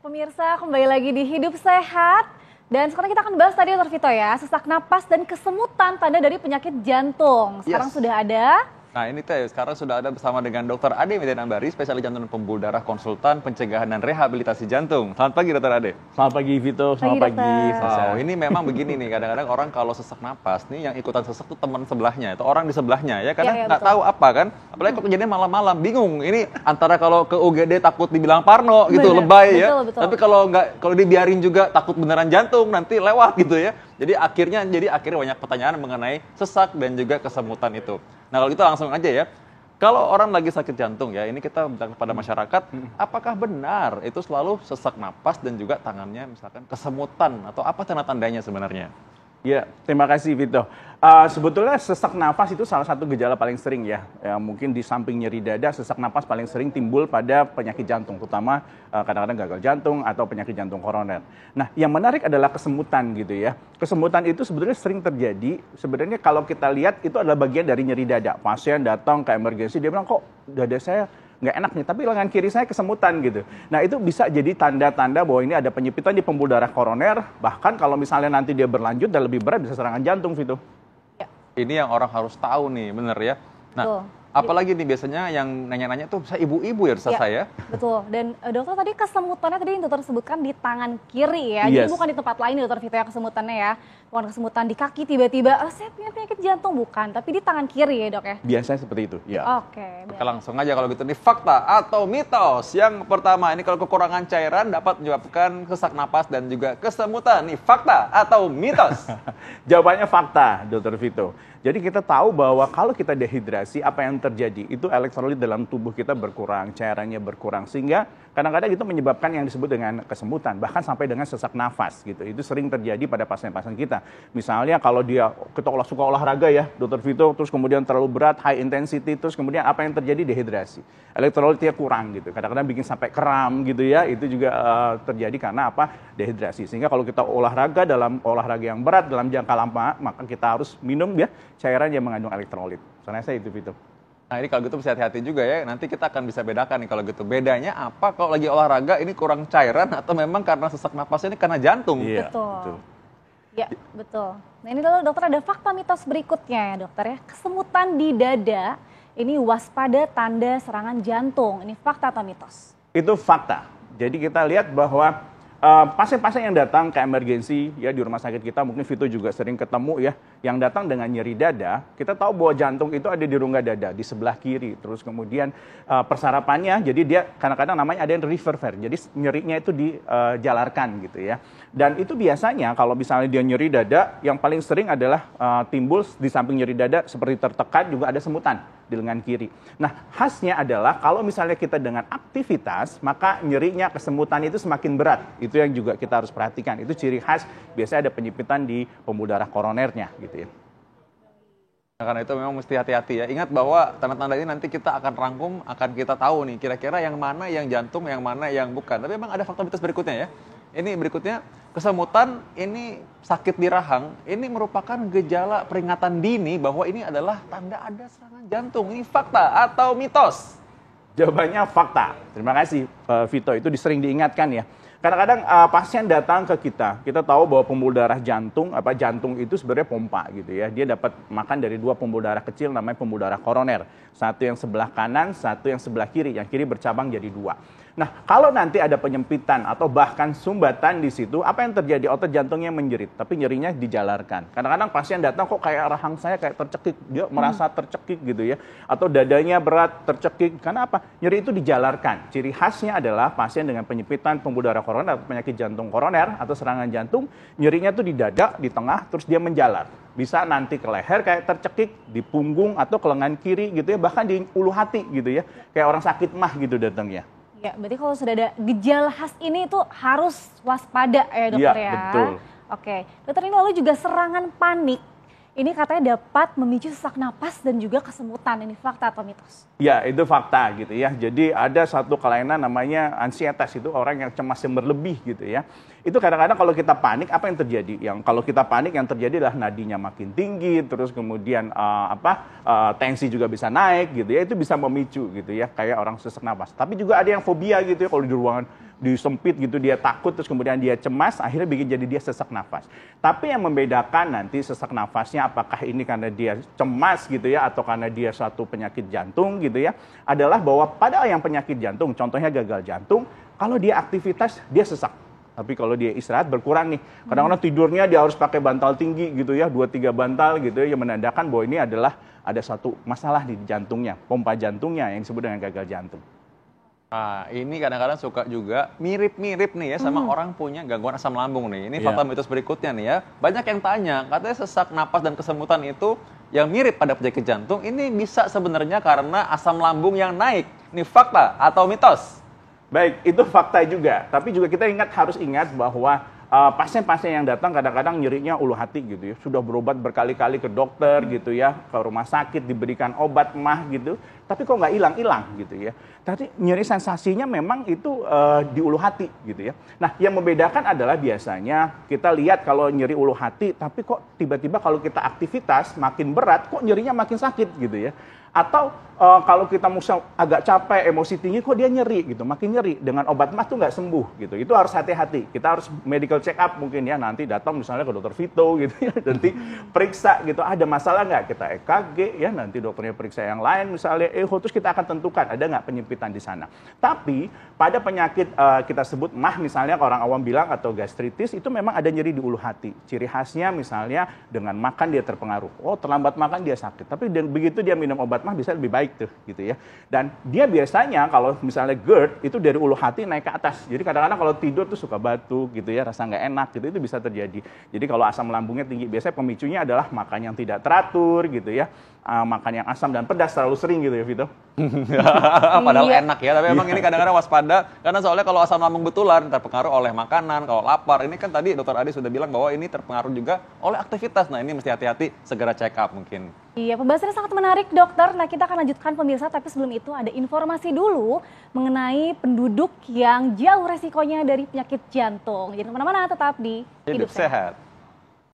Pemirsa, kembali lagi di Hidup Sehat. Dan sekarang kita akan bahas tadi Dr. Vito ya, sesak napas dan kesemutan tanda dari penyakit jantung. Sekarang sudah ada. Nah ini teh, sekarang sudah ada bersama dengan Dr. Ade Medan Ambari, spesialis jantung dan pembuluh darah, konsultan pencegahan dan rehabilitasi jantung. Selamat pagi Dr. Ade. Selamat pagi Vito, selamat pagi. Oh, ini memang begini nih, kadang-kadang orang kalau sesak napas nih yang ikutan sesak tuh teman sebelahnya, atau orang di sebelahnya ya, karena nggak tahu apa kan. Apalagi kalau kejadian malam-malam, bingung. Ini antara kalau ke UGD takut dibilang parno gitu, lebay ya. Tapi kalau dibiarin juga takut beneran jantung, nanti lewat gitu ya. Jadi akhirnya banyak pertanyaan mengenai sesak dan juga kesemutan itu. Nah kalau gitu langsung aja ya. Kalau orang lagi sakit jantung ya, ini kita bicara kepada masyarakat, apakah benar itu selalu sesak napas dan juga tangannya misalkan kesemutan atau apa tanda-tandanya sebenarnya? Ya, terima kasih Vito. Sebetulnya sesak nafas itu salah satu gejala paling sering ya. Mungkin di samping nyeri dada, sesak napas paling sering timbul pada penyakit jantung, terutama kadang-kadang gagal jantung atau penyakit jantung koroner. Nah, yang menarik adalah kesemutan gitu ya. Kesemutan itu sebetulnya sering terjadi. Sebenarnya kalau kita lihat itu adalah bagian dari nyeri dada. Pasien datang ke emergensi, dia bilang kok dada saya nggak enak nih, tapi lengan kiri saya kesemutan gitu. Nah itu bisa jadi tanda-tanda bahwa ini ada penyempitan di pembuluh darah koroner, bahkan kalau misalnya nanti dia berlanjut dan lebih berat bisa serangan jantung, Vito. Ya. Ini yang orang harus tahu nih, bener ya. Nah, apalagi nih biasanya yang nanya-nanya tuh saya ibu-ibu ya saya. Betul, dan dokter tadi kesemutannya tadi yang dokter sebutkan di tangan kiri ya, jadi bukan di tempat lain dokter Vito ya kesemutannya ya. Bukan kesemutan di kaki tiba-tiba, saya punya penyakit jantung, bukan, tapi di tangan kiri ya dok ya? Biasanya seperti itu, ya. Oke. Kita langsung aja kalau gitu, nih fakta atau mitos. Yang pertama, ini kalau kekurangan cairan dapat menyebabkan sesak napas dan juga kesemutan. Nih fakta atau mitos? Jawabannya fakta, Dr. Vito. Jadi kita tahu bahwa kalau kita dehidrasi, apa yang terjadi? Itu elektrolit dalam tubuh kita berkurang, cairannya berkurang, sehingga kadang-kadang itu menyebabkan yang disebut dengan kesemutan, bahkan sampai dengan sesak nafas gitu. Itu sering terjadi pada pasien-pasien kita. Misalnya kalau kita suka olahraga ya, Dr. Vito, terus kemudian terlalu berat, high intensity, terus kemudian apa yang terjadi? Dehidrasi. Elektrolitnya kurang gitu. Kadang-kadang bikin sampai kram gitu ya. Itu juga terjadi karena apa? Dehidrasi. Sehingga kalau kita dalam olahraga yang berat dalam jangka lama, maka kita harus minum ya cairan yang mengandung elektrolit. Soalnya saya itu Vito. Nah ini kalau gitu mesti hati-hati juga ya, nanti kita akan bisa bedakan nih kalau gitu. Bedanya apa kalau lagi olahraga ini kurang cairan atau memang karena sesak napasnya ini karena jantung? Iya, betul. Ya, betul. Nah ini lalu dokter ada fakta mitos berikutnya ya dokter ya. Kesemutan di dada ini waspada tanda serangan jantung. Ini fakta atau mitos? Itu fakta. Jadi kita lihat bahwa pasien-pasien yang datang ke emergensi ya di rumah sakit kita, mungkin Vito juga sering ketemu ya, yang datang dengan nyeri dada, kita tahu bahwa jantung itu ada di rongga dada, di sebelah kiri. Terus kemudian persarapannya, jadi dia kadang-kadang namanya ada yang reverver, jadi nyerinya itu dijalarkan gitu ya. Dan itu biasanya kalau misalnya dia nyeri dada, yang paling sering adalah timbul di samping nyeri dada seperti tertekan, juga ada semutan di lengan kiri. Nah, khasnya adalah kalau misalnya kita dengan aktivitas, maka nyerinya, kesemutan itu semakin berat. Itu yang juga kita harus perhatikan. Itu ciri khas, biasanya ada penyempitan di pembuluh darah koronernya gitu ya. Nah, karena itu memang mesti hati-hati ya. Ingat bahwa tanda-tanda ini nanti kita akan rangkum, akan kita tahu nih kira-kira yang mana yang jantung, yang mana yang bukan. Tapi memang ada fakta mitos berikutnya ya. Ini berikutnya, kesemutan ini sakit di rahang, ini merupakan gejala peringatan dini bahwa ini adalah tanda ada serangan jantung. Ini fakta atau mitos? Jawabannya fakta. Terima kasih Vito, itu sering diingatkan ya. Kadang-kadang pasien datang ke kita tahu bahwa pembuluh darah jantung itu sebenarnya pompa gitu ya. Dia dapat makan dari dua pembuluh darah kecil namanya pembuluh darah koroner. Satu yang sebelah kanan, satu yang sebelah kiri. Yang kiri bercabang jadi dua. Nah, kalau nanti ada penyempitan atau bahkan sumbatan di situ, apa yang terjadi? Otot jantungnya menjerit, tapi nyerinya dijalarkan. Kadang-kadang pasien datang kok kayak rahang saya kayak tercekik, dia merasa tercekik gitu ya. Atau dadanya berat, tercekik. Karena apa? Nyeri itu dijalarkan. Ciri khasnya adalah pasien dengan penyempitan pembuluh darah koroner, penyakit jantung koroner atau serangan jantung, nyerinya tuh di dada, di tengah, terus dia menjalar. Bisa nanti ke leher kayak tercekik, di punggung atau ke lengan kiri gitu ya, bahkan di ulu hati gitu ya. Kayak orang sakit mah gitu datangnya. Ya, berarti kalau sudah ada gejala khas ini itu harus waspada ya dokter ya? Betul. Oke, dokter ini lalu juga serangan panik. Ini katanya dapat memicu sesak napas dan juga kesemutan. Ini fakta atau mitos? Ya, itu fakta gitu ya. Jadi ada satu kelainan namanya ansietas, itu orang yang cemas yang berlebih gitu ya. Itu kadang-kadang kalau kita panik, apa yang terjadi? Kalau kita panik yang terjadi adalah nadinya makin tinggi, terus kemudian tensi juga bisa naik gitu ya. Itu bisa memicu gitu ya, kayak orang sesak napas. Tapi juga ada yang fobia gitu ya, kalau di ruangan disempit gitu, dia takut, terus kemudian dia cemas, akhirnya bikin jadi dia sesak nafas. Tapi yang membedakan nanti sesak nafasnya apakah ini karena dia cemas gitu ya, atau karena dia suatu penyakit jantung gitu ya, adalah bahwa pada yang penyakit jantung, contohnya gagal jantung, kalau dia aktivitas dia sesak. Tapi kalau dia istirahat berkurang nih. Kadang-kadang tidurnya dia harus pakai bantal tinggi gitu ya, 2-3 bantal gitu ya, yang menandakan bahwa ini adalah ada satu masalah di jantungnya, pompa jantungnya yang disebut dengan gagal jantung. Nah, ini kadang-kadang suka juga mirip-mirip nih ya sama orang punya gangguan asam lambung nih. Ini fakta mitos berikutnya nih ya. Banyak yang tanya, katanya sesak napas dan kesemutan itu yang mirip pada penyakit jantung, ini bisa sebenarnya karena asam lambung yang naik. Ini fakta atau mitos? Baik, itu fakta juga. Tapi juga kita harus ingat bahwa pasien-pasien yang datang kadang-kadang nyerinya ulu hati gitu ya. Sudah berobat berkali-kali ke dokter gitu ya, ke rumah sakit diberikan obat mah gitu. Tapi kok nggak hilang-hilang gitu ya. Tapi nyeri sensasinya memang itu di ulu hati gitu ya. Nah, yang membedakan adalah biasanya kita lihat kalau nyeri ulu hati, tapi kok tiba-tiba kalau kita aktivitas makin berat, kok nyerinya makin sakit gitu ya. Atau kalau kita misal agak capek, emosi tinggi, kok dia nyeri gitu, makin nyeri. Dengan obat mah tuh nggak sembuh gitu. Itu harus hati-hati. Kita harus medical check up mungkin ya, nanti datang misalnya ke dokter Vito gitu ya, nanti periksa gitu, ada masalah nggak, kita EKG ya, nanti dokternya periksa yang lain misalnya echo, terus kita akan tentukan ada nggak penyempitan di sana. Tapi pada penyakit kita sebut mah misalnya, orang awam bilang, atau gastritis, itu memang ada nyeri di ulu hati. Ciri khasnya misalnya dengan makan dia terpengaruh. Oh, terlambat makan dia sakit. Tapi begitu dia minum obat mah bisa lebih baik tuh gitu ya. Dan dia biasanya kalau misalnya GERD itu dari ulu hati naik ke atas. Jadi kadang-kadang kalau tidur tuh suka batuk gitu ya, rasa nggak enak gitu, itu bisa terjadi. Jadi kalau asam lambungnya tinggi, biasanya pemicunya adalah makan yang tidak teratur gitu ya. Makan yang asam dan pedas terlalu sering gitu ya, Vito. Padahal enak ya, tapi memang ini kadang-kadang waspada, karena soalnya kalau asam lambung betulan terpengaruh oleh makanan, kalau lapar. Ini kan tadi Dokter Adi sudah bilang bahwa ini terpengaruh juga oleh aktivitas. Nah, ini mesti hati-hati, segera check up mungkin. Iya, pembahasannya sangat menarik, dokter. Nah, kita akan lanjutkan pemirsa, tapi sebelum itu ada informasi dulu mengenai penduduk yang jauh resikonya dari penyakit jantung. Jadi kemana-mana, tetap di Hidup Sehat.